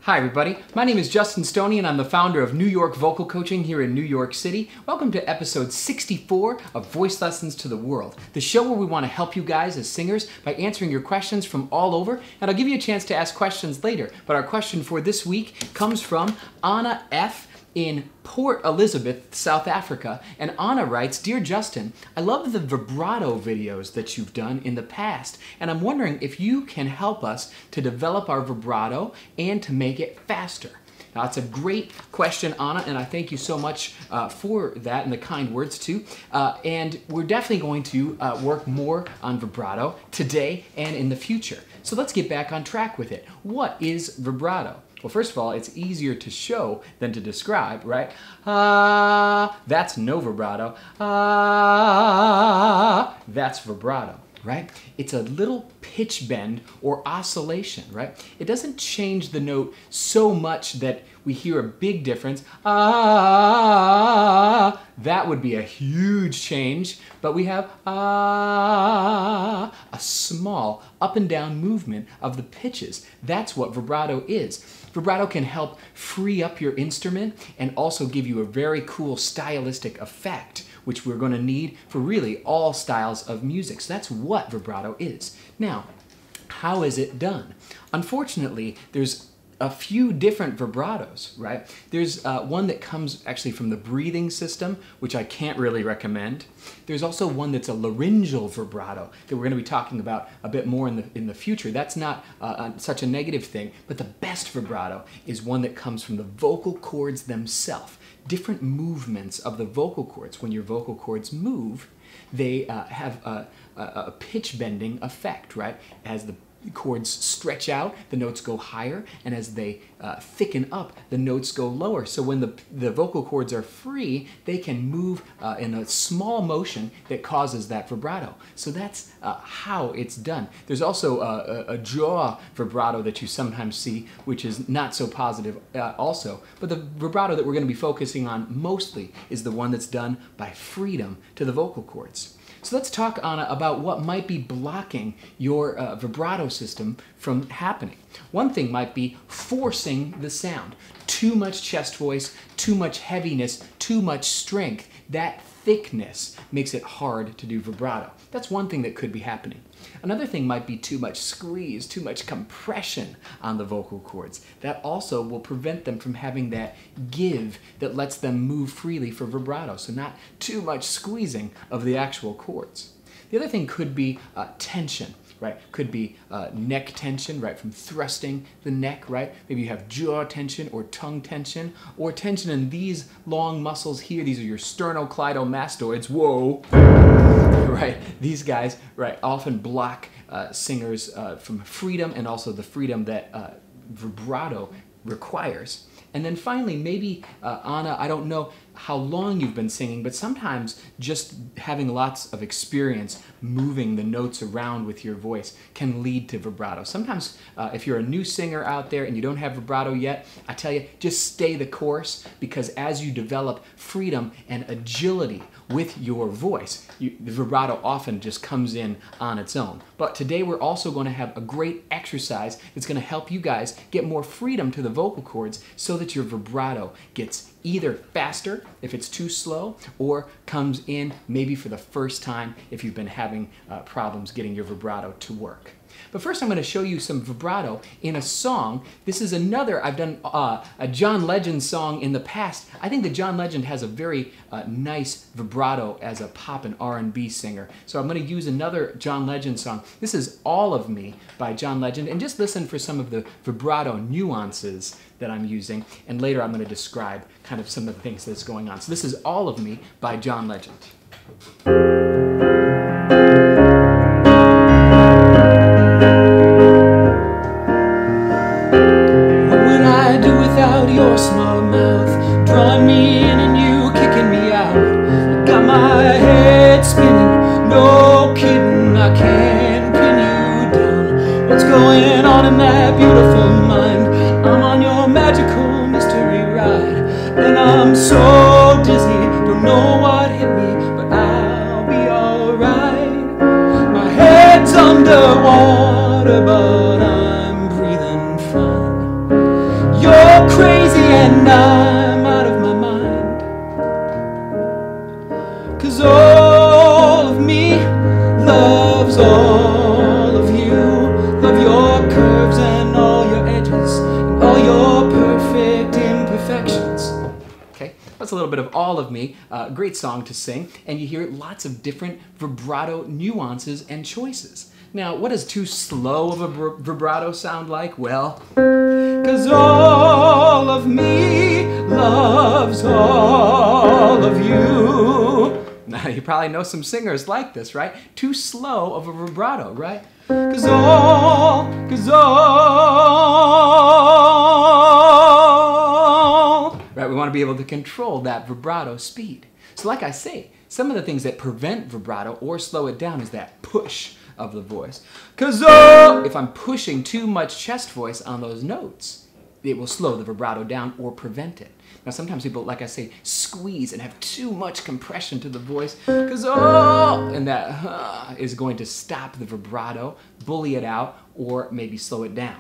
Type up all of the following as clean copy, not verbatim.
Hi everybody, my name is Justin Stoney and I'm the founder of New York Vocal Coaching here in New York City. Welcome to episode 64 of Voice Lessons to the World, the show where we want to help you guys as singers by answering your questions from all over, and I'll give you a chance to ask questions later, but our question for this week comes from Anna F. in Port Elizabeth, South Africa, and Anna writes, "Dear Justin, I love the vibrato videos that you've done in the past, and I'm wondering if you can help us to develop our vibrato and to make it faster." Now, that's a great question, Anna, and I thank you so much for that and the kind words too. And we're definitely going to work more on vibrato today and in the future. So let's get back on track with it. What is vibrato? Well, first of all, it's easier to show than to describe, right? That's no vibrato. That's vibrato, right? It's a little pitch bend or oscillation, right? It doesn't change the note so much that we hear a big difference. That would be a huge change, but we have a small up and down movement of the pitches. That's what vibrato is. Vibrato can help free up your instrument and also give you a very cool stylistic effect, which we're going to need for really all styles of music. So that's what vibrato is. Now, how is it done? Unfortunately, there's a few different vibratos, right? There's one that comes actually from the breathing system, which I can't really recommend. There's also one that's a laryngeal vibrato that we're going to be talking about a bit more in the future. That's not such a negative thing, but the best vibrato is one that comes from the vocal cords themselves. Different movements of the vocal cords. When your vocal cords move, they have a pitch bending effect, right? As the chords stretch out, the notes go higher, and as they thicken up, the notes go lower. So when the vocal cords are free, they can move in a small motion that causes that vibrato. So that's how it's done. There's also a jaw vibrato that you sometimes see, which is not so positive also. But the vibrato that we're going to be focusing on mostly is the one that's done by freedom to the vocal cords. So let's talk, Anna, about what might be blocking your vibrato system from happening. One thing might be forcing the sound. Too much chest voice, too much heaviness, too much strength. That thickness makes it hard to do vibrato. That's one thing that could be happening. Another thing might be too much squeeze, too much compression on the vocal cords. That also will prevent them from having that give that lets them move freely for vibrato. So not too much squeezing of the actual cords. The other thing could be tension. Right? Could be neck tension, right? From thrusting the neck, right? Maybe you have jaw tension or tongue tension or tension in these long muscles here. These are your sternocleidomastoids. Whoa! Right? These guys, right, often block singers from freedom and also the freedom that vibrato requires. And then finally, maybe, Anna, I don't know how long you've been singing, but sometimes just having lots of experience moving the notes around with your voice can lead to vibrato. Sometimes if you're a new singer out there and you don't have vibrato yet, I tell you, just stay the course, because as you develop freedom and agility with your voice, the vibrato often just comes in on its own. But today we're also going to have a great exercise that's going to help you guys get more freedom to the vocal cords so that your vibrato gets either faster if it's too slow, or comes in maybe for the first time if you've been having problems getting your vibrato to work. But first I'm going to show you some vibrato in a song. This is another, I've done a John Legend song in the past. I think that John Legend has a very nice vibrato as a pop and R&B singer. So I'm going to use another John Legend song. This is All of Me by John Legend, and just listen for some of the vibrato nuances that I'm using, and later I'm going to describe kind of some of the things that's going on. So this is All of Me by John Legend. Your small mouth drawing me in and you kicking me out. I got my head spinning, no kidding, I can't pin you down. What's going on in that beautiful mind? I'm on your magical mystery ride, and I'm so dizzy, don't know what hit me, but I'll be alright. My head's underwater, but I'm breathing fine. That's a little bit of All of Me, great song to sing, and you hear lots of different vibrato nuances and choices. Now, what does too slow of a vibrato sound like? Well, 'cause all of me loves all of you. Now, you probably know some singers like this, right? Too slow of a vibrato, right? 'Cause all, right, we want to be able to control that vibrato speed. So like I say, some of the things that prevent vibrato or slow it down is that push of the voice. 'Cause if I'm pushing too much chest voice on those notes, it will slow the vibrato down or prevent it. Now sometimes people, like I say, squeeze and have too much compression to the voice, 'cause and that is going to stop the vibrato, bully it out, or maybe slow it down.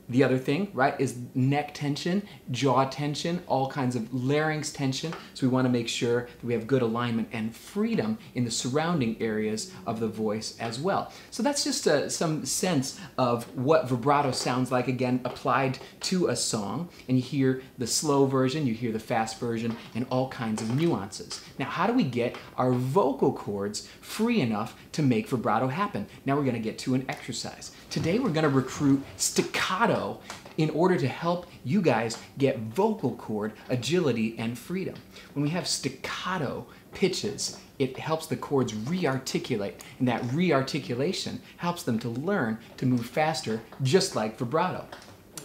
The other thing, right, is neck tension, jaw tension, all kinds of larynx tension. So we want to make sure that we have good alignment and freedom in the surrounding areas of the voice as well. So that's just some sense of what vibrato sounds like, again, applied to a song. And you hear the slow version, you hear the fast version, and all kinds of nuances. Now, how do we get our vocal cords free enough to make vibrato happen? Now we're going to get to an exercise. Today we're going to recruit staccato in order to help you guys get vocal cord agility and freedom. When we have staccato pitches, it helps the cords re-articulate, and that re-articulation helps them to learn to move faster, just like vibrato.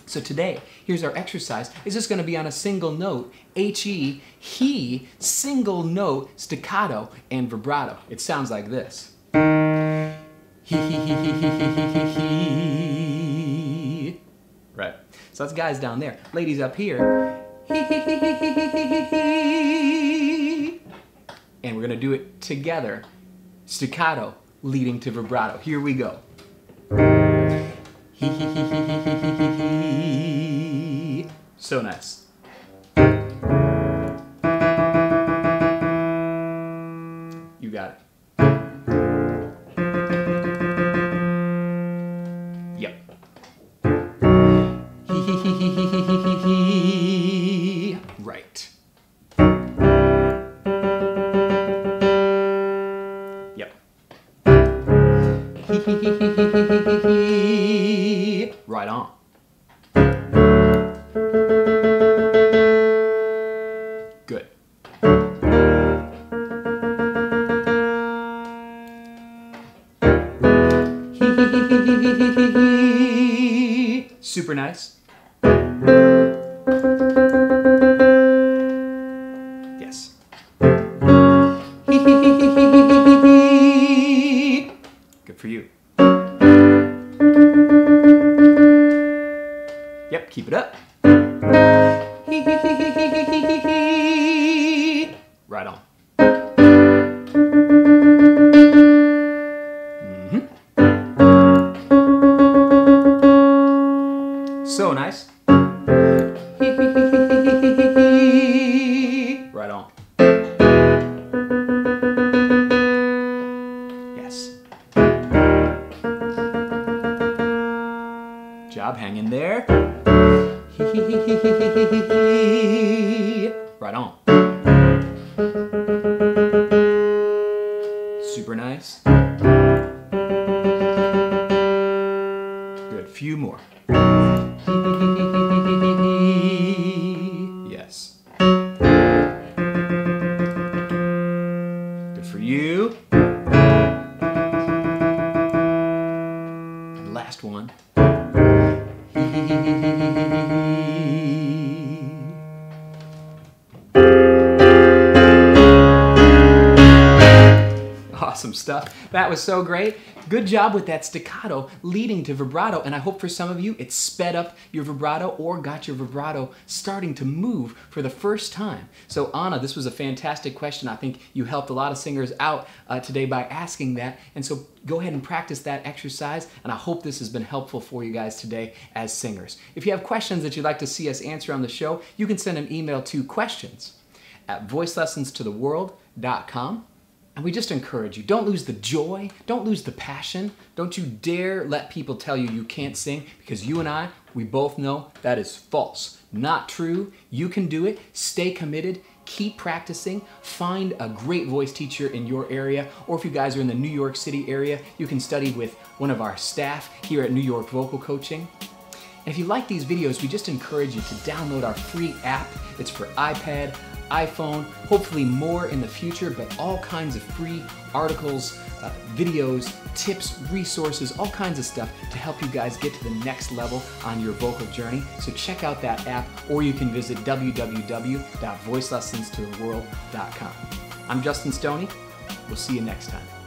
So today, here's our exercise. It's just going to be on a single note, H-E, he, single note, staccato, and vibrato. It sounds like this. He. Right. So that's guys down there. Ladies up here. And we're going to do it together. Staccato leading to vibrato. Here we go. So nice. You got it. Yep. Right. Yep. Right on. Good. Super nice. Yes. Good for you. Yep, keep it up. Right on. So nice. Right on. Yes. Job, hang in there. Right on. Super nice. Good. Few more. Yes. Good for you. And last one. Awesome stuff. That was so great. Good job with that staccato leading to vibrato, and I hope for some of you it sped up your vibrato or got your vibrato starting to move for the first time. So Anna, this was a fantastic question. I think you helped a lot of singers out today by asking that, and so go ahead and practice that exercise, and I hope this has been helpful for you guys today as singers. If you have questions that you'd like to see us answer on the show, you can send an email to questions@voicelessonstotheworld.com. And we just encourage you, don't lose the joy, don't lose the passion, don't you dare let people tell you you can't sing, because you and I, we both know that is false, not true. You can do it, stay committed, Keep practicing. Find a great voice teacher in your area, or if you guys are in the New York City area, you can study with one of our staff here at New York Vocal Coaching. And if you like these videos, we just encourage you to download our free app. It's for iPad, iPhone, hopefully more in the future, but all kinds of free articles, videos, tips, resources, all kinds of stuff to help you guys get to the next level on your vocal journey. So check out that app, or you can visit www.voicelessonstotheworld.com. I'm Justin Stoney. We'll see you next time.